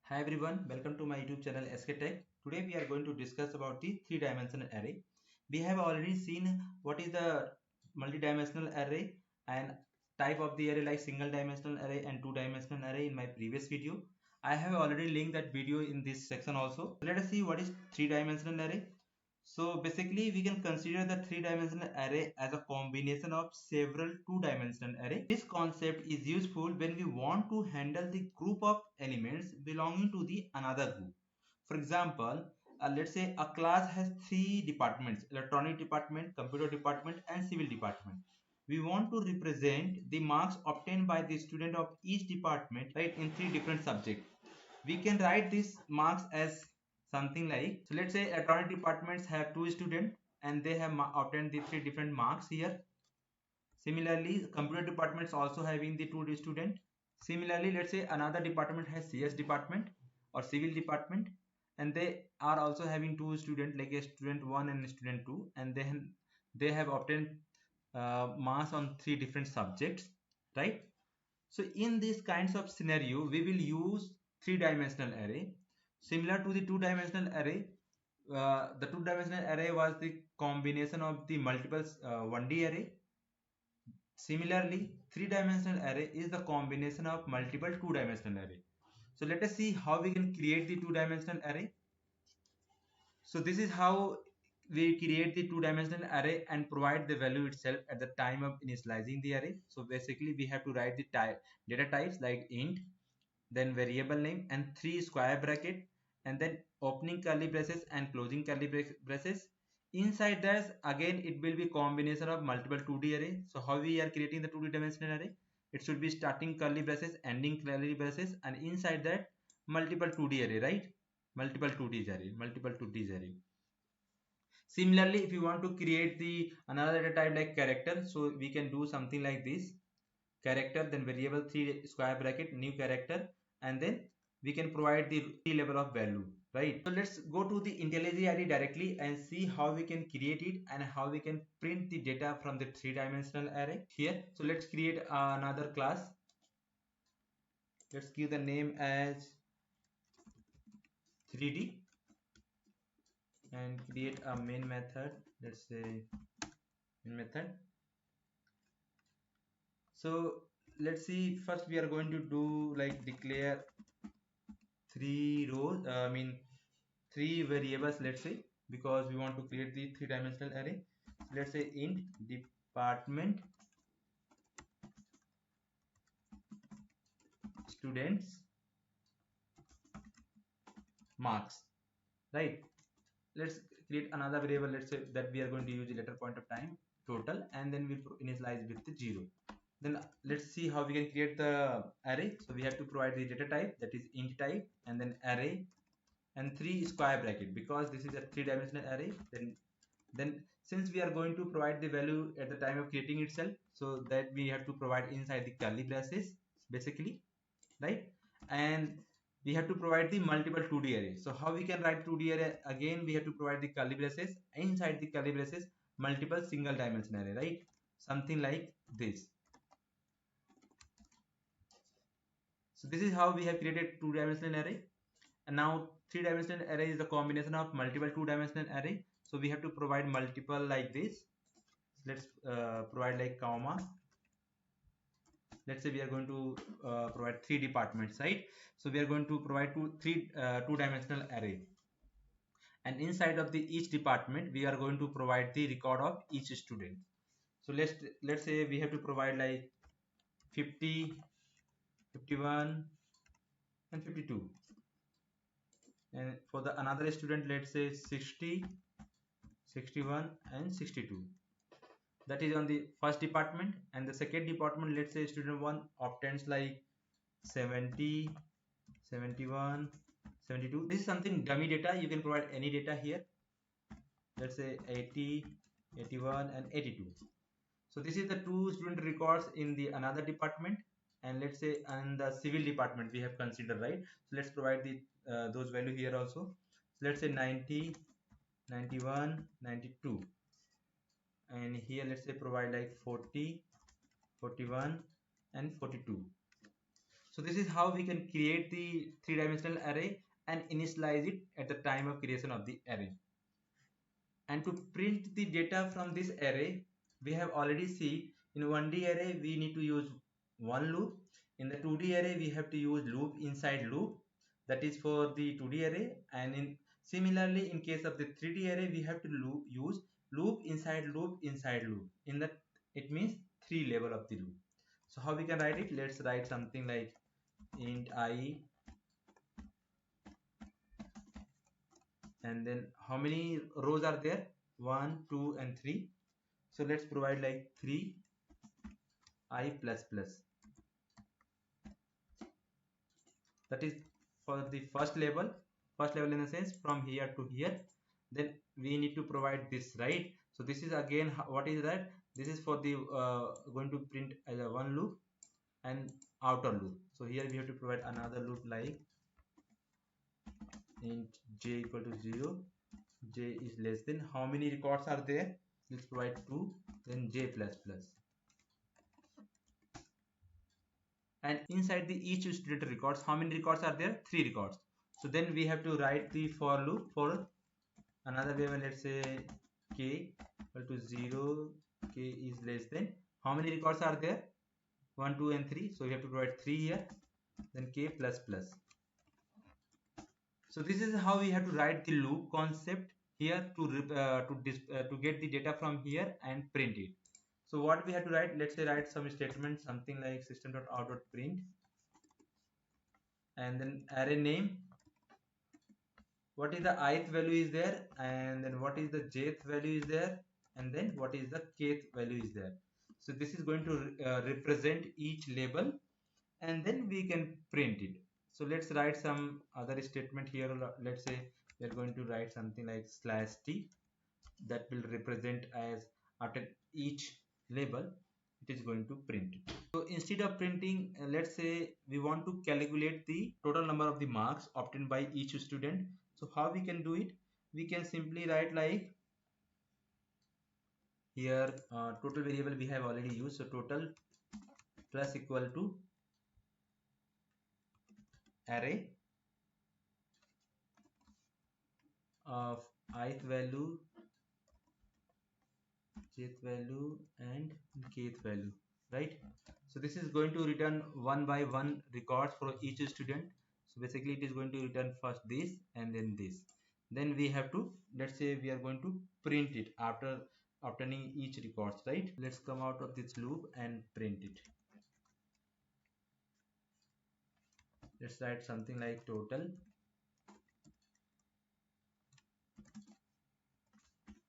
Hi everyone, welcome to my YouTube channel SK Tech. Today we are going to discuss about the three-dimensional array. We have already seen what is the multi-dimensional array and type of the array like single-dimensional array and two-dimensional array in my previous video. I have already linked that video in this section also. Let us see what is three-dimensional array. So basically we can consider the three-dimensional array as a combination of several two-dimensional array. This concept is useful when we want to handle the group of elements belonging to the another group. For example, let's say a class has three departments: electronic department, computer department, and civil department. We want to represent the marks obtained by the student of each department, right, in three different subjects. We can write these marks as something like, so let's say electronic departments have two students and they have obtained the three different marks here. Similarly, computer departments also having the two student. Similarly, let's say another department has CS department or civil department, and they are also having two students, like a student 1 and student 2, and then they have obtained marks on three different subjects, right? So in these kinds of scenario, we will use three-dimensional array. Similar to the two-dimensional array, the two-dimensional array was the combination of the multiple 1D array. Similarly, three-dimensional array is the combination of multiple two-dimensional array. So let us see how we can create the two-dimensional array. So this is how we create the two-dimensional array and provide the value itself at the time of initializing the array. So basically we have to write the data types like int, then variable name, and three square bracket, and then opening curly braces and closing curly braces. Inside that, again it will be combination of multiple 2D array. So how we are creating the 2D dimensional array? It should be starting curly braces, ending curly braces, and inside that multiple 2D array, right? Multiple 2D array, multiple 2D array. Similarly, if you want to create the another data type like character, so we can do something like this: character, then variable, three square bracket, new character, and then we can provide the three level of value, right? So let's go to the IntelliJ IDE directly and see how we can create it and how we can print the data from the three-dimensional array here. So let's create another class. Let's give the name as 3D and create a main method. Let's say main method. So let's see, first we are going to do like declare three rows, three variables, let's say, because we want to create the three-dimensional array. So let's say int department students marks, right? Let's create another variable. Let's say that we are going to use the letter point of time total, and then we initialize with the 0. Then let's see how we can create the array. So we have to provide the data type, that is int type, and then array and three square bracket, because this is a three-dimensional array. Then since we are going to provide the value at the time of creating itself, so that we have to provide inside the curly braces basically, right? And we have to provide the multiple 2D array. So how we can write 2D array? Again, we have to provide the curly braces, inside the curly braces multiple single dimension array, right? Something like this. So this is how we have created two-dimensional array. And now three-dimensional array is the combination of multiple two-dimensional array. So we have to provide multiple like this. Let's provide like comma. Let's say we are going to provide three departments, right? So we are going to provide two-dimensional array, and inside of the each department we are going to provide the record of each student. So let's say we have to provide like 50, 51, and 52, and for the another student let's say 60, 61, and 62. That is on the first department. And the second department, let's say student 1 obtains like 70, 71, 72. This is something dummy data, you can provide any data here. Let's say 80, 81, and 82. So this is the two student records in the another department. And let's say in the civil department we have considered, right? So let's provide the those value here also. So let's say 90, 91, 92, and here let's say provide like 40, 41, and 42. So this is how we can create the three-dimensional array and initialize it at the time of creation of the array. And to print the data from this array, we have already seen in 1D array we need to use one loop. In the 2D array we have to use loop inside loop, that is for the 2D array, and in similarly in case of the 3D array we have to use loop inside loop inside loop. In that it means 3 level of the loop. So how we can write it? Let's write something like int I, and then how many rows are there? 1, 2 and 3. So let's provide like 3 I plus plus. That is for the first level in the sense from here to here. Then we need to provide this, right? So this is again, what is that? This is for the going to print as a one loop and outer loop. So here we have to provide another loop like int j equal to 0, j is less than, how many records are there? Let's provide 2, then j plus plus. And inside the each student records, how many records are there? 3 records. So then we have to write the for loop for another variable. Let's say k equal to 0, k is less than, how many records are there? 1, 2 and 3. So we have to provide 3 here, then k plus plus. So this is how we have to write the loop concept here to get the data from here and print it. So what we have to write? Let's say write some statement, something like system.out.print, and then array name, what is the ith value is there, and then what is the jth value is there, and then what is the kth value is there. So this is going to represent each label, and then we can print it. So let's write some other statement here. Let's say we are going to write something like /t, that will represent as after each label it is going to print it. So instead of printing, let's say we want to calculate the total number of the marks obtained by each student. So how we can do it? We can simply write like here total variable we have already used, so total plus equal to array of ith value, jth value and kth value, right? So this is going to return one by one records for each student. So basically it is going to return first this and then this. Then we have to, let's say we are going to print it after obtaining each records, right? Let's come out of this loop and print it. Let's write something like total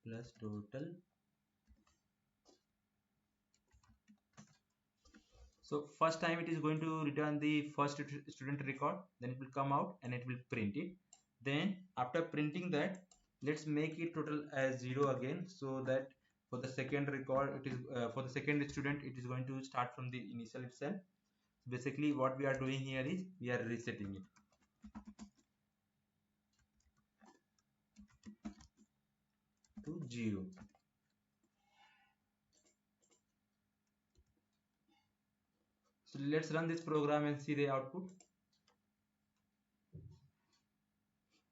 plus total. So first time it is going to return the first student record, then it will come out and it will print it. Then after printing that, let's make it total as 0 again, so that for the second record it is for the second student it is going to start from the initial itself. Basically what we are doing here is we are resetting it to 0. So let's run this program and see the output.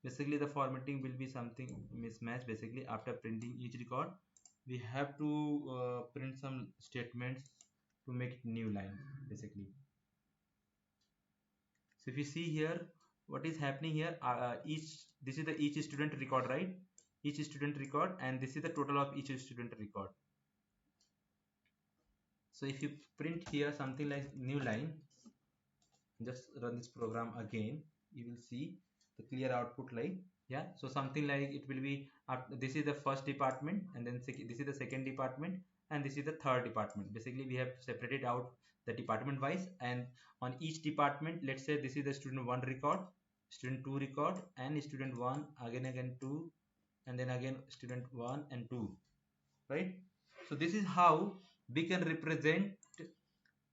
Basically the formatting will be something mismatch. Basically after printing each record we have to print some statements to make it new line basically. So if you see here what is happening here, this is the each student record, right? Each student record, and this is the total of each student record. So if you print here something like new line, just run this program again, you will see the clear output like, yeah. So something like it will be this is the first department, and then this is the second department, and this is the third department. Basically we have separated out the department wise, and on each department, let's say this is the student 1 record, student 2 record, and student 1 again 2, and then again student 1 and 2, right? So this is how we can represent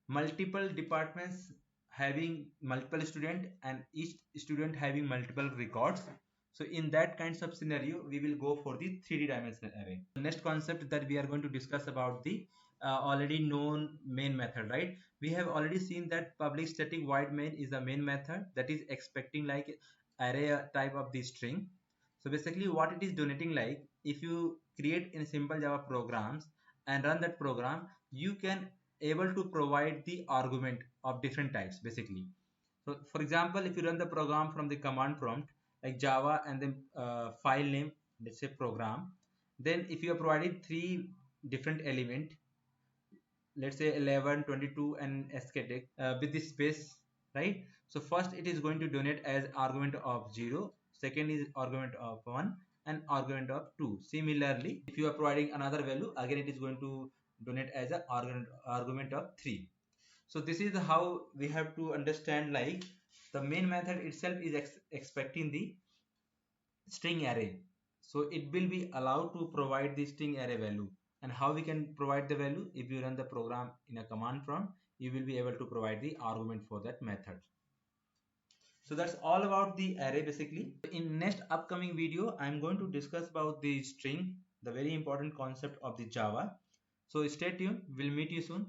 multiple departments having multiple student and each student having multiple records. So in that kinds of scenario we will go for the 3D dimensional array. The next concept that we are going to discuss about the already known main method, right? We have already seen that public static void main is the main method that is expecting like array type of the string. So basically what it is donating, like if you create in simple Java programs and run that program, you can able to provide the argument of different types basically. So for example, if you run the program from the command prompt like Java and then file name, let's say program, then if you have provided three different element, let's say 11, 22 and static with this space, right? So first it is going to donate as argument of 0, second is argument of 1 and argument of 2. Similarly, if you are providing another value, again it is going to donate as a argument of 3. So this is how we have to understand, like the main method itself is expecting the string array, so it will be allowed to provide the string array value. And how we can provide the value? If you run the program in a command prompt, you will be able to provide the argument for that method. So that's all about the array basically. In next upcoming video, I'm going to discuss about the string, the very important concept of the Java. So stay tuned, we'll meet you soon.